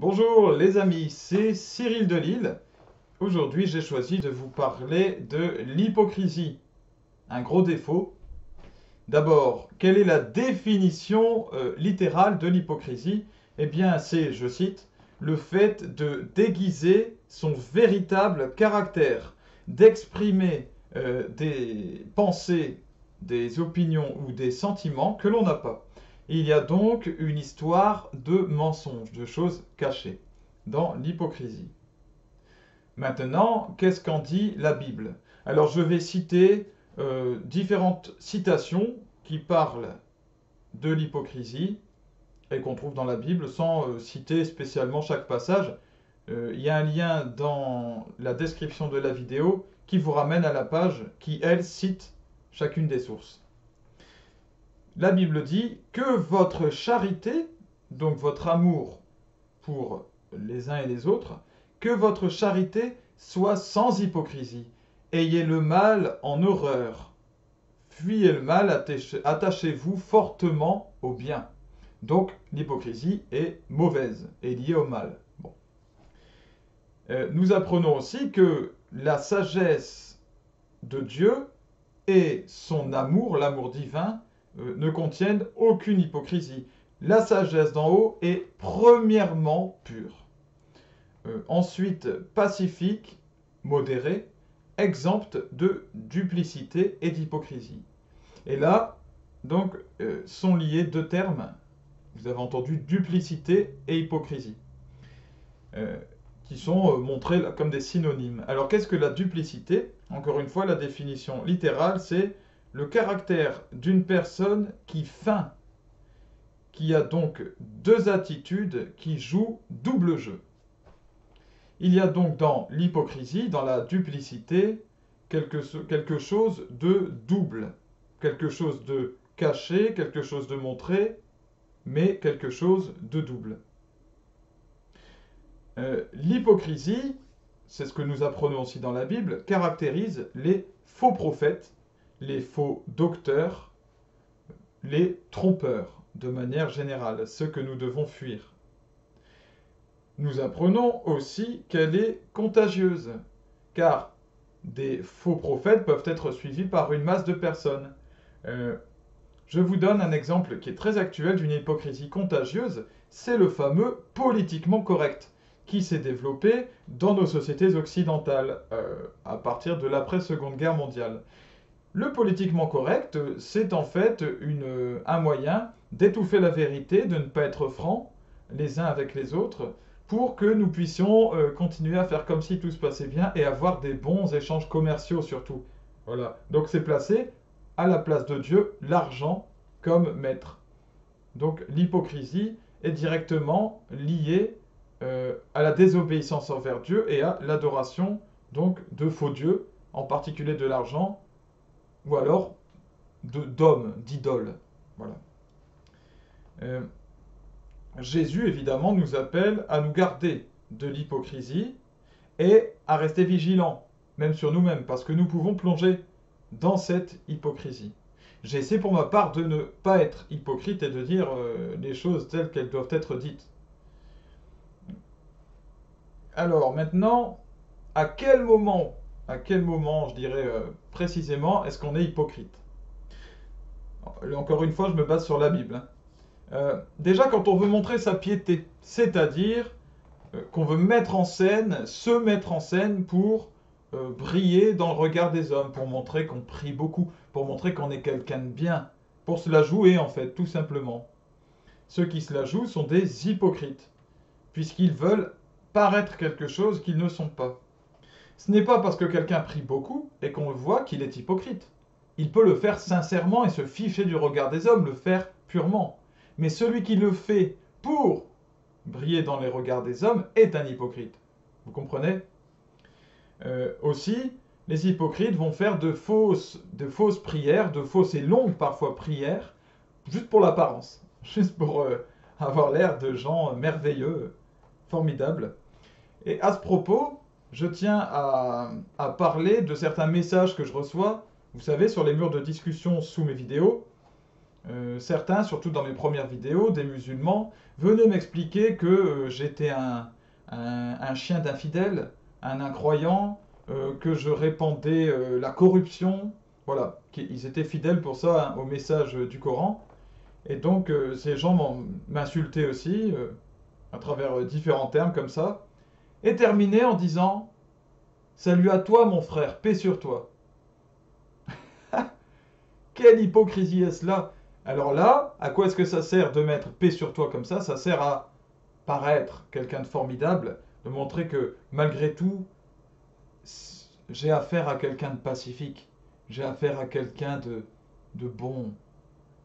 Bonjour les amis, c'est Cyril de Lille. Aujourd'hui, j'ai choisi de vous parler de l'hypocrisie. Un gros défaut. D'abord, quelle est la définition littérale de l'hypocrisie? Eh bien, c'est, je cite, le fait de déguiser son véritable caractère, d'exprimer des pensées, des opinions ou des sentiments que l'on n'a pas. Il y a donc une histoire de mensonges, de choses cachées dans l'hypocrisie. Maintenant, qu'est-ce qu'en dit la Bible? Alors, je vais citer différentes citations qui parlent de l'hypocrisie et qu'on trouve dans la Bible sans citer spécialement chaque passage. Il y a un lien dans la description de la vidéo qui vous ramène à la page qui, elle, cite chacune des sources. La Bible dit que votre charité, donc votre amour pour les uns et les autres, que votre charité soit sans hypocrisie. Ayez le mal en horreur. Fuyez le mal, attachez-vous fortement au bien. Donc l'hypocrisie est mauvaise et liée au mal. Bon. Nous apprenons aussi que la sagesse de Dieu et son amour, l'amour divin, ne contiennent aucune hypocrisie. La sagesse d'en haut est premièrement pure. Ensuite, pacifique, modérée, exempte de duplicité et d'hypocrisie. Et là, donc, sont liés deux termes. Vous avez entendu duplicité et hypocrisie, qui sont montrés comme des synonymes. Alors, qu'est-ce que la duplicité? Encore une fois, la définition littérale, c'est le caractère d'une personne qui feint, qui a donc deux attitudes qui jouent double jeu. Il y a donc dans l'hypocrisie, dans la duplicité, quelque chose de double, quelque chose de caché, quelque chose de montré, mais quelque chose de double. L'hypocrisie, c'est ce que nous apprenons aussi dans la Bible, caractérise les faux prophètes, les faux docteurs, les trompeurs, de manière générale, ceux que nous devons fuir. Nous apprenons aussi qu'elle est contagieuse, car des faux prophètes peuvent être suivis par une masse de personnes. Je vous donne un exemple qui est très actuel d'une hypocrisie contagieuse, c'est le fameux politiquement correct, qui s'est développé dans nos sociétés occidentales à partir de l'après-Seconde Guerre mondiale. Le politiquement correct, c'est en fait un moyen d'étouffer la vérité, de ne pas être francs les uns avec les autres, pour que nous puissions continuer à faire comme si tout se passait bien et avoir des bons échanges commerciaux surtout. Voilà. Donc c'est placé à la place de Dieu l'argent comme maître. Donc l'hypocrisie est directement liée à la désobéissance envers Dieu et à l'adoration donc de faux dieux, en particulier de l'argent, ou alors d'hommes, d'idoles. Voilà. Jésus, évidemment, nous appelle à nous garder de l'hypocrisie et à rester vigilants, même sur nous-mêmes, parce que nous pouvons plonger dans cette hypocrisie. J'essaie pour ma part de ne pas être hypocrite et de dire les choses telles qu'elles doivent être dites. Alors maintenant, à quel moment, je dirais précisément, est-ce qu'on est hypocrite? Encore une fois, je me base sur la Bible. Déjà, quand on veut montrer sa piété, c'est-à-dire qu'on veut se mettre en scène pour briller dans le regard des hommes, pour montrer qu'on prie beaucoup, pour montrer qu'on est quelqu'un de bien, pour se la jouer en fait, tout simplement. Ceux qui se la jouent sont des hypocrites, puisqu'ils veulent paraître quelque chose qu'ils ne sont pas. Ce n'est pas parce que quelqu'un prie beaucoup et qu'on le voit qu'il est hypocrite. Il peut le faire sincèrement et se ficher du regard des hommes, le faire purement. Mais celui qui le fait pour briller dans les regards des hommes est un hypocrite. Vous comprenez? Aussi, les hypocrites vont faire de fausses prières, de fausses et longues parfois prières, juste pour l'apparence, juste pour avoir l'air de gens merveilleux, formidables. Et à ce propos, je tiens à parler de certains messages que je reçois, vous savez, sur les murs de discussion sous mes vidéos. Certains, surtout dans mes premières vidéos, des musulmans, venaient m'expliquer que j'étais un chien d'infidèle, un incroyant, que je répandais la corruption. Voilà, ils étaient fidèles pour ça, hein, au message du Coran. Et donc, ces gens m'insultaient aussi, à travers différents termes comme ça, et terminaient en disant: Salut à toi, mon frère, paix sur toi. Quelle hypocrisie est-ce là? Alors là, à quoi est-ce que ça sert de mettre paix sur toi comme ça? Ça sert à paraître quelqu'un de formidable, de montrer que malgré tout, j'ai affaire à quelqu'un de pacifique, j'ai affaire à quelqu'un de bon,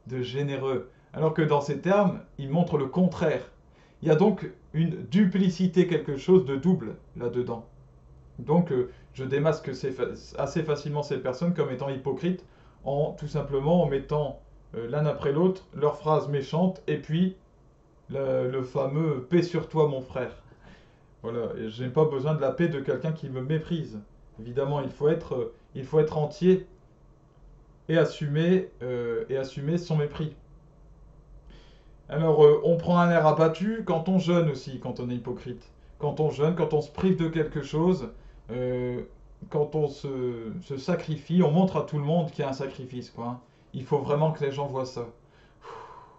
de généreux. Alors que dans ces termes, il montre le contraire. Il y a donc une duplicité, quelque chose de double là-dedans. Donc je démasque assez facilement ces personnes comme étant hypocrites, tout simplement en mettant l'un après l'autre leurs phrases méchantes et puis le fameux paix sur toi mon frère. Voilà, et je n'ai pas besoin de la paix de quelqu'un qui me méprise. Évidemment, il faut être entier et assumer son mépris. Alors, on prend un air abattu quand on jeûne aussi, quand on est hypocrite. Quand on jeûne, quand on se prive de quelque chose, euh, quand on se sacrifie, on montre à tout le monde qu'il y a un sacrifice, quoi, hein. Il faut vraiment que les gens voient ça.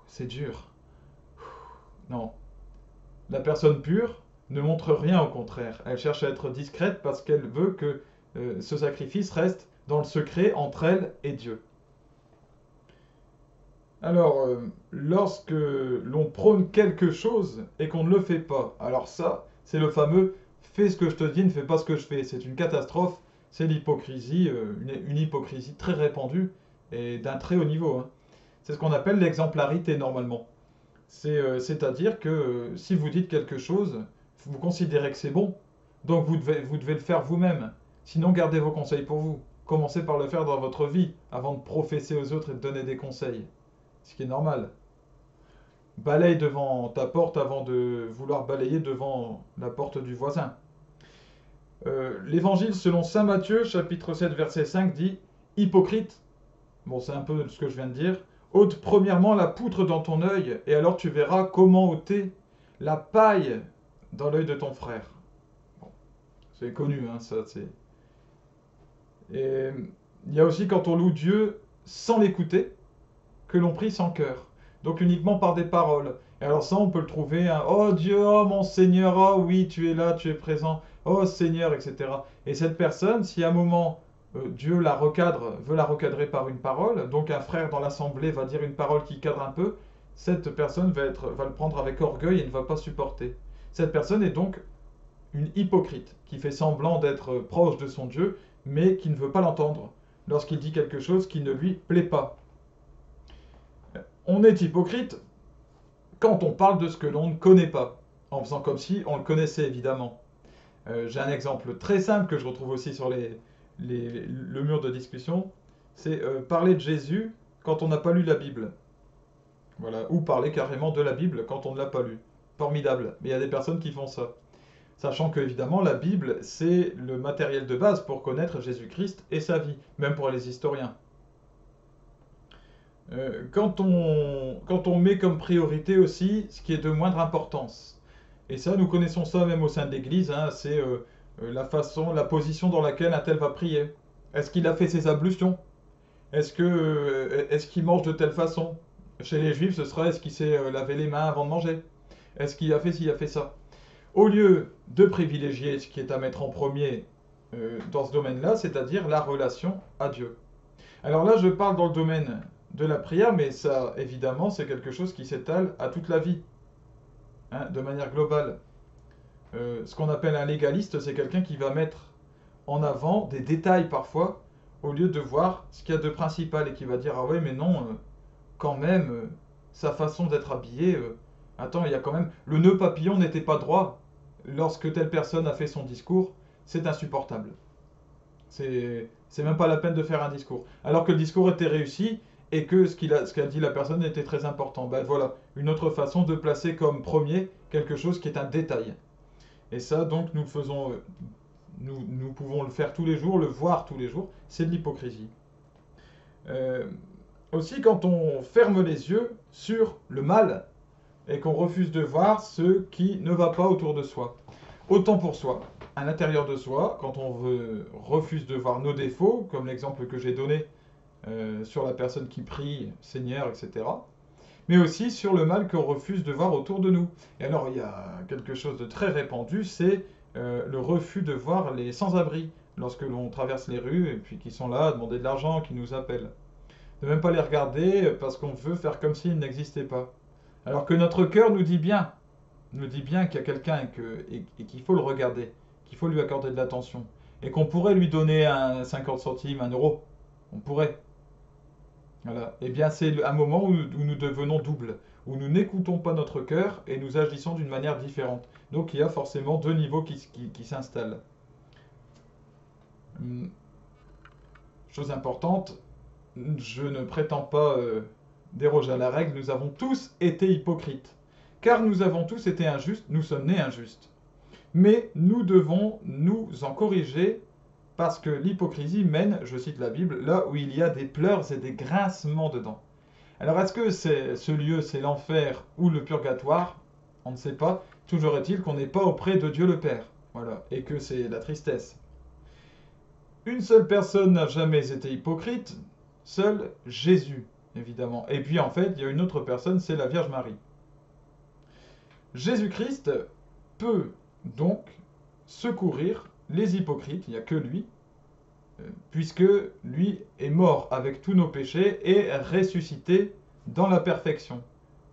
C'est dur. Non. La personne pure ne montre rien, au contraire. Elle cherche à être discrète parce qu'elle veut que ce sacrifice reste dans le secret entre elle et Dieu. Alors, lorsque l'on prône quelque chose et qu'on ne le fait pas, alors ça, c'est le fameux fais ce que je te dis, ne fais pas ce que je fais. C'est une catastrophe, c'est l'hypocrisie, une hypocrisie très répandue et d'un très haut niveau, hein. C'est ce qu'on appelle l'exemplarité normalement. C'est-à-dire que si vous dites quelque chose, vous considérez que c'est bon, donc vous devez le faire vous-même. Sinon, gardez vos conseils pour vous. Commencez par le faire dans votre vie avant de professer aux autres et de donner des conseils, ce qui est normal. Balaye devant ta porte avant de vouloir balayer devant la porte du voisin. L'évangile selon saint Matthieu, chapitre 7, verset 5 dit: Hypocrite, bon c'est un peu ce que je viens de dire, ôte premièrement la poutre dans ton œil, et alors tu verras comment ôter la paille dans l'œil de ton frère. Bon, c'est connu, hein, ça c'est. Et il y a aussi quand on loue Dieu sans l'écouter, que l'on prie sans cœur. Donc uniquement par des paroles. Et alors ça, on peut le trouver, hein, oh Dieu, oh mon Seigneur, oh oui, tu es là, tu es présent, oh Seigneur, etc. Et cette personne, si à un moment Dieu la recadre, veut la recadrer par une parole, donc un frère dans l'assemblée va dire une parole qui cadre un peu, cette personne va le prendre avec orgueil et ne va pas supporter. Cette personne est donc une hypocrite, qui fait semblant d'être proche de son Dieu, mais qui ne veut pas l'entendre lorsqu'il dit quelque chose qui ne lui plaît pas. On est hypocrite quand on parle de ce que l'on ne connaît pas, en faisant comme si on le connaissait évidemment. J'ai un exemple très simple que je retrouve aussi sur le mur de discussion, c'est parler de Jésus quand on n'a pas lu la Bible. Voilà, ou parler carrément de la Bible quand on ne l'a pas lu. Formidable, mais il y a des personnes qui font ça. Sachant que, évidemment, la Bible, c'est le matériel de base pour connaître Jésus-Christ et sa vie, même pour les historiens. Quand on met comme priorité aussi ce qui est de moindre importance. Et ça, nous connaissons ça même au sein de l'Église, hein, c'est la position dans laquelle un tel va prier. Est-ce qu'il a fait ses ablutions? Est-ce qu'il mange de telle façon? Chez les Juifs, ce sera est-ce qu'il s'est lavé les mains avant de manger? Est-ce qu'il a fait ci, il a fait ça? Au lieu de privilégier ce qui est à mettre en premier dans ce domaine-là, c'est-à-dire la relation à Dieu. Alors là, je parle dans le domaine de la prière, mais ça, évidemment, c'est quelque chose qui s'étale à toute la vie, hein, de manière globale. Ce qu'on appelle un légaliste, c'est quelqu'un qui va mettre en avant des détails parfois, au lieu de voir ce qu'il y a de principal et qui va dire: ah ouais, mais non, quand même, sa façon d'être habillé, attends, il y a quand même. Le nœud papillon n'était pas droit lorsque telle personne a fait son discours, c'est insupportable. C'est même pas la peine de faire un discours. Alors que le discours était réussi et que ce qu'a dit la personne était très important. Ben voilà, une autre façon de placer comme premier quelque chose qui est un détail. Et ça, donc, nous le faisons, nous pouvons le faire tous les jours, le voir tous les jours, c'est de l'hypocrisie. aussi quand on ferme les yeux sur le mal et qu'on refuse de voir ce qui ne va pas autour de soi. Autant pour soi, à l'intérieur de soi, quand on refuse de voir nos défauts, comme l'exemple que j'ai donné sur la personne qui prie, Seigneur, etc. Mais aussi sur le mal qu'on refuse de voir autour de nous. Et alors il y a quelque chose de très répandu, c'est le refus de voir les sans-abri lorsque l'on traverse les rues et puis qui sont là à demander de l'argent, qui nous appellent. De même pas les regarder parce qu'on veut faire comme s'ils n'existaient pas. Alors que notre cœur nous dit bien qu'il y a quelqu'un et qu'il faut le regarder, qu'il faut lui accorder de l'attention. Et qu'on pourrait lui donner un 50 centimes, un euro. On pourrait. Voilà. Eh bien, c'est un moment où nous devenons doubles, où nous n'écoutons pas notre cœur et nous agissons d'une manière différente. Donc, il y a forcément deux niveaux qui s'installent. Hum, Chose importante, je ne prétends pas déroger à la règle, nous avons tous été hypocrites. Car nous avons tous été injustes, nous sommes nés injustes. Mais nous devons nous en corriger parce que l'hypocrisie mène, je cite la Bible, là où il y a des pleurs et des grincements dedans. Alors est-ce que ce lieu, c'est l'enfer ou le purgatoire? On ne sait pas. Toujours est-il qu'on n'est pas auprès de Dieu le Père. Voilà. Et que c'est la tristesse. Une seule personne n'a jamais été hypocrite, seul Jésus, évidemment. Et puis en fait, il y a une autre personne, c'est la Vierge Marie. Jésus-Christ peut donc secourir les hypocrites, il n'y a que lui, puisque lui est mort avec tous nos péchés et ressuscité dans la perfection.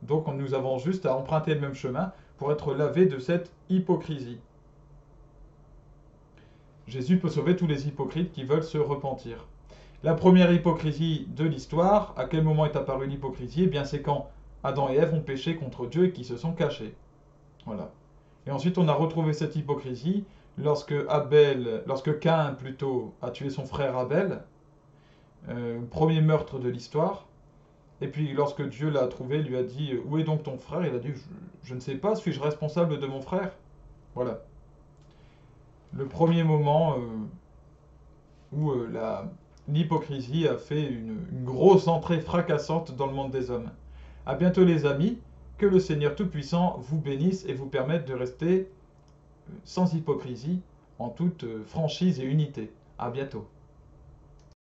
Donc nous avons juste à emprunter le même chemin pour être lavés de cette hypocrisie. Jésus peut sauver tous les hypocrites qui veulent se repentir. La première hypocrisie de l'histoire, à quel moment est apparue l'hypocrisie? Eh bien c'est quand Adam et Ève ont péché contre Dieu et qui se sont cachés. Voilà. Et ensuite on a retrouvé cette hypocrisie lorsque Caïn plutôt a tué son frère Abel, premier meurtre de l'histoire. Et puis lorsque Dieu l'a trouvé, il lui a dit où est donc ton frère? Il a dit je ne sais pas, suis-je responsable de mon frère? Voilà. Le premier moment où l'hypocrisie a fait une grosse entrée fracassante dans le monde des hommes. À bientôt les amis, que le Seigneur Tout-Puissant vous bénisse et vous permette de rester sans hypocrisie, en toute franchise et unité. À bientôt.